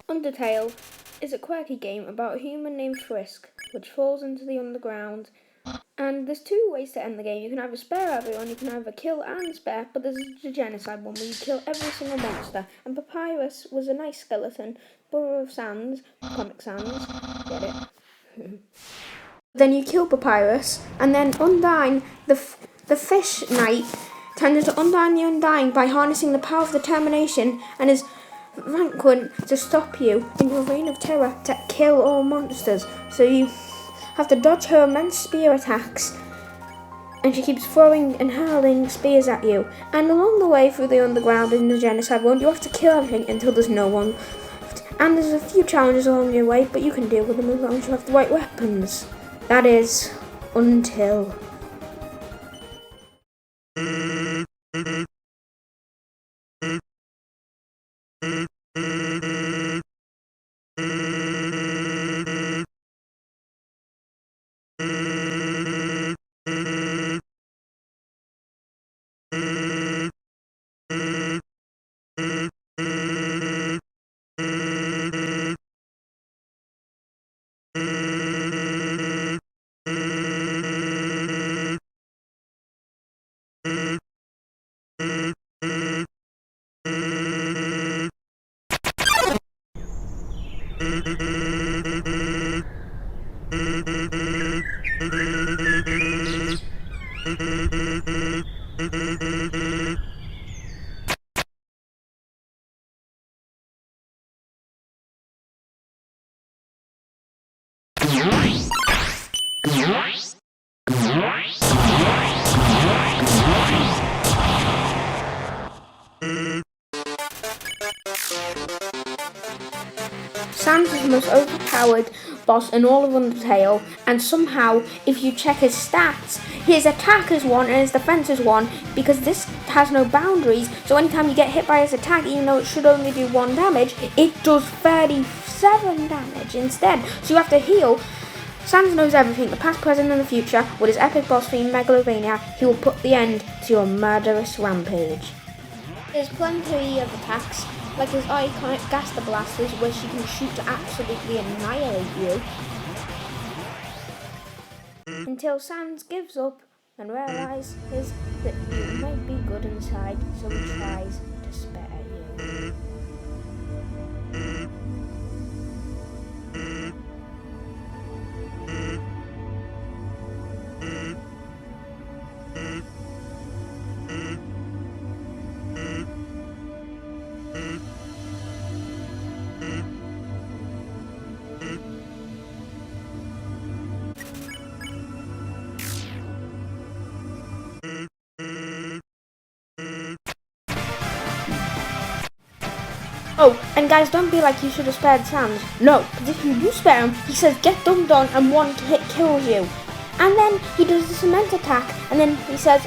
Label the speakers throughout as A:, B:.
A: Undertale is a quirky game about a human named Frisk, which falls into the underground. And there's two ways to end the game. You can either spare everyone, you can either kill and spare, but there's the genocide one where you kill every single monster. And Papyrus was a nice skeleton, Burrow of Sands, Comic Sans, get it? Then you kill Papyrus, and then Undyne, the fish knight, turns into Undyne the Undying by harnessing the power of determination and is ranked to stop you in your reign of terror to kill all monsters. So you have to dodge her immense spear attacks, and she keeps throwing and hurling spears at you. And along the way through the underground in the genocide world, you have to kill everything until there's no one left. And there's a few challenges along your way, but you can deal with them as long as you have the right weapons. That is, until. Sans is the most overpowered boss in all of Undertale, and somehow, if you check his stats, his attack is 1 and his defense is 1, because this has no boundaries, so anytime you get hit by his attack, even though it should only do 1 damage, it does 37 damage instead, so you have to heal. Sans knows everything, the past, present and the future. With his epic boss theme, Megalovania, he will put the end to your murderous rampage. There's plenty of attacks, like his iconic Gaster Blasters, where she can shoot to absolutely annihilate you. Until Sans gives up and realizes that you might be good inside, so he tries to spare you. Oh, and guys, don't be like you should have spared Sans. No, because if you do spare him, he says get dumped on and 1 hit kills you. And then he does the cement attack, and then he says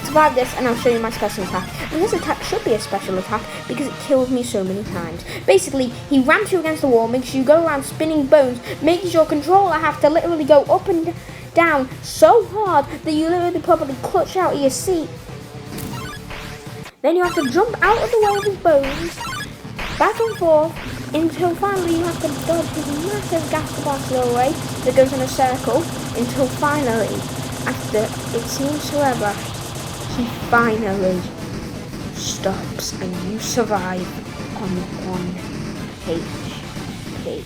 A: survive this and I'll show you my special attack. And this attack should be a special attack because it killed me so many times. Basically, he ramps you against the wall, makes you go around spinning bones, makes your controller have to literally go up and down so hard that you literally probably clutch out of your seat. Then you have to jump out of the way of his bones, back and forth, until finally you have to dodge his massive Gaster Blaster away that goes in a circle, until finally, after it seems forever, he finally stops and you survive on 1 HP.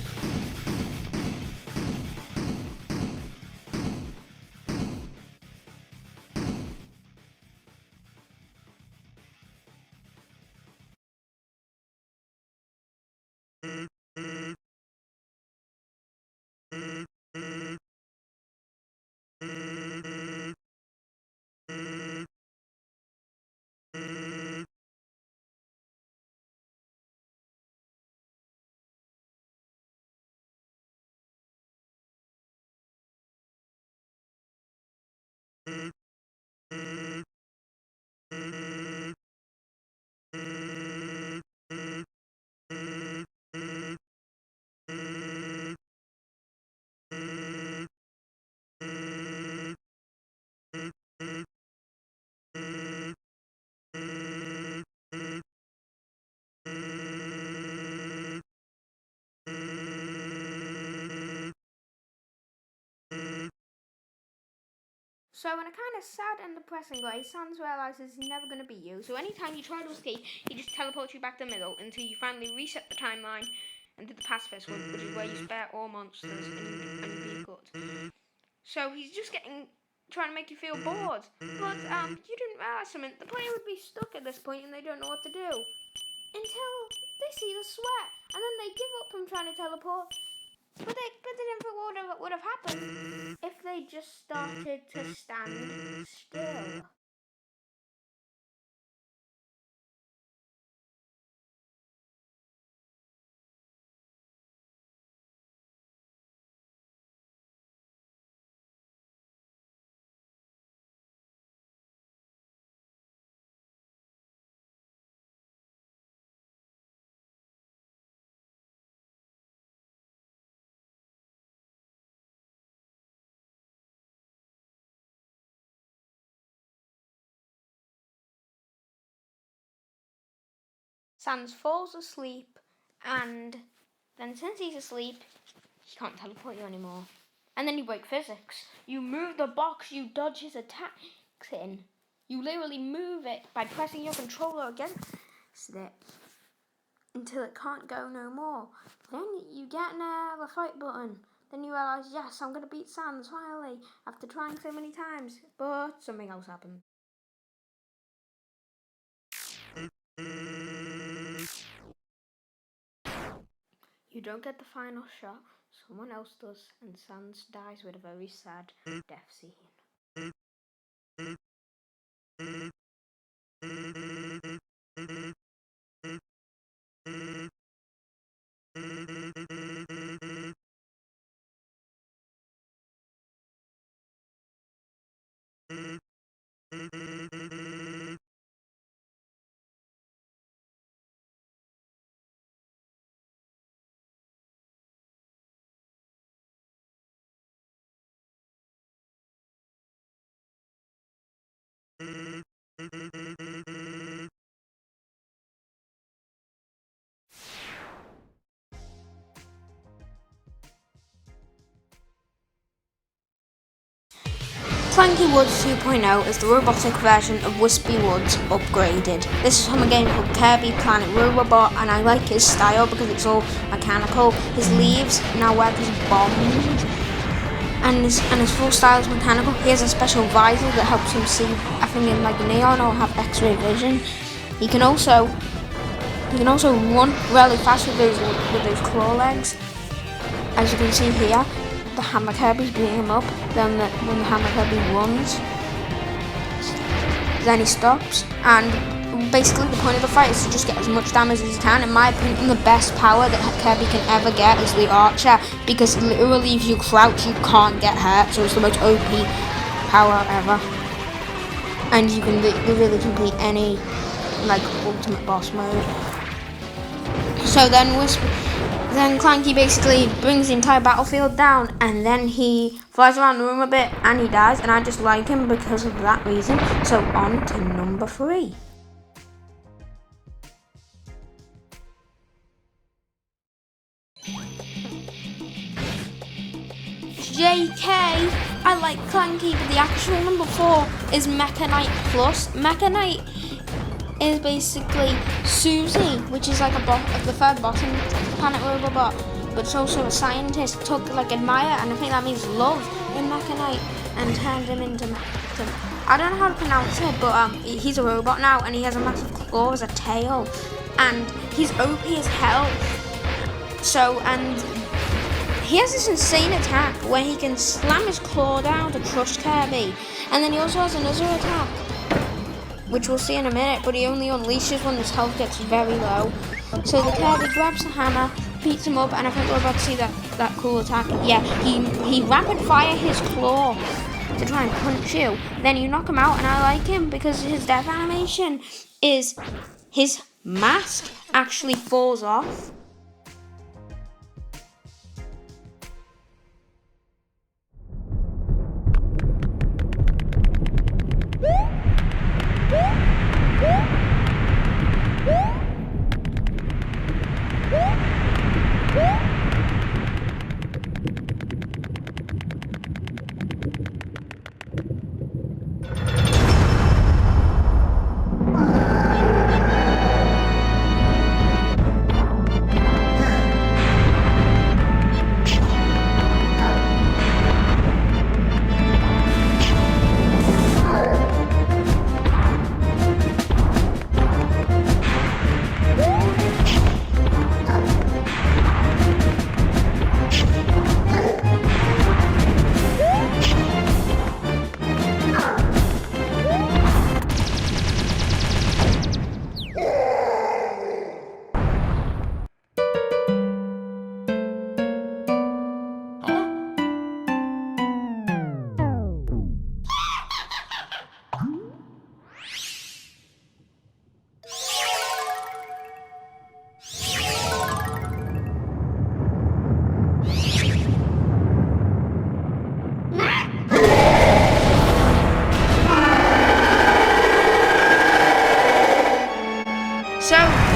A: So in a kind of sad and depressing way, Sans realizes he's never going to beat you. So anytime you try to escape, he just teleports you back to the middle until you finally reset the timeline and do the pacifist one, which is where you spare all monsters and you be good. So he's just trying to make you feel bored. But you didn't realize something. The player would be stuck at this point and they don't know what to do until they see the sweat, and then they give up from trying to teleport. But they didn't think what would have happened if they just started to stand still. Sans falls asleep, and then since he's asleep, he can't teleport you anymore. And then you break physics. You move the box you dodge his attacks in. You literally move it by pressing your controller against it until it can't go no more. Then you get the fight button. Then you realise, yes, I'm going to beat Sans finally after trying so many times. But something else happened. You don't get the final shot, someone else does, and Sans dies with a very sad death scene. Clanky Woods 2.0 is the robotic version of Wispy Woods upgraded. This is from a game called Kirby Planet Robobot, and I like his style because it's all mechanical. His leaves now work as bombs, and his full style is mechanical. He has a special visor that helps him see, I think, in like neon or have X-ray vision. He can also run really fast with those claw legs, as you can see here. The Hammer Kirby's beating him up. Then when the Hammer Kirby runs, then he stops. And basically the point of the fight is to just get as much damage as you can. In my opinion, the best power that Kirby can ever get is the Archer, because literally if you crouch, you can't get hurt. So it's the most OP power ever. And you can really complete any like ultimate boss mode. So then Clanky basically brings the entire battlefield down, and then he flies around the room a bit and he dies, and I just like him because of that reason. So on to number 3. JK, I like Clanky, but the actual number 4 is Mecha Knight Plus. Mecha Knight is basically Susie, which is like the third boss in Planet Robobot, but it's also a scientist. Took like admire, and I think that means love in Mecha Knight, and turned him into I don't know how to pronounce it, but he's a robot now, and he has a massive claw as a tail, and he's OP as hell. So, and he has this insane attack where he can slam his claw down to crush Kirby, and then he also has another attack, which we'll see in a minute, but he only unleashes when his health gets very low. So the Kirby grabs the hammer, beats him up, and I think we're about to see that cool attack. Yeah, he rapid fire his claw to try and punch you. Then you knock him out, and I like him because his death animation is his mask actually falls off.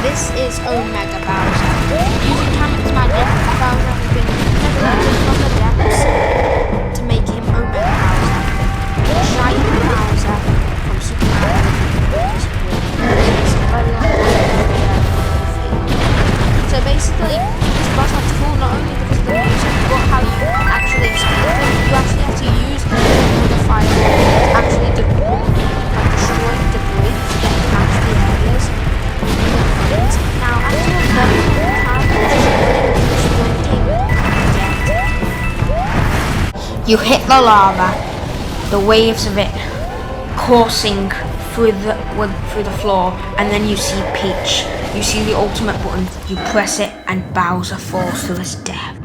B: this is Omega Bowser. Using Hammond's magic, Bowser has been resurrected from the depths to make him Omega Bowser. Giant Bowser from Super Mario. So basically, this boss has cool not only because of the music, but how you actually escape it. You actually have to use the fire to actually destroy debris to get past the areas. Now, after a very long time, you hit the lava, the waves of it coursing through the floor, and then you see Peach. You see the ultimate button, you press it, and Bowser falls to his death.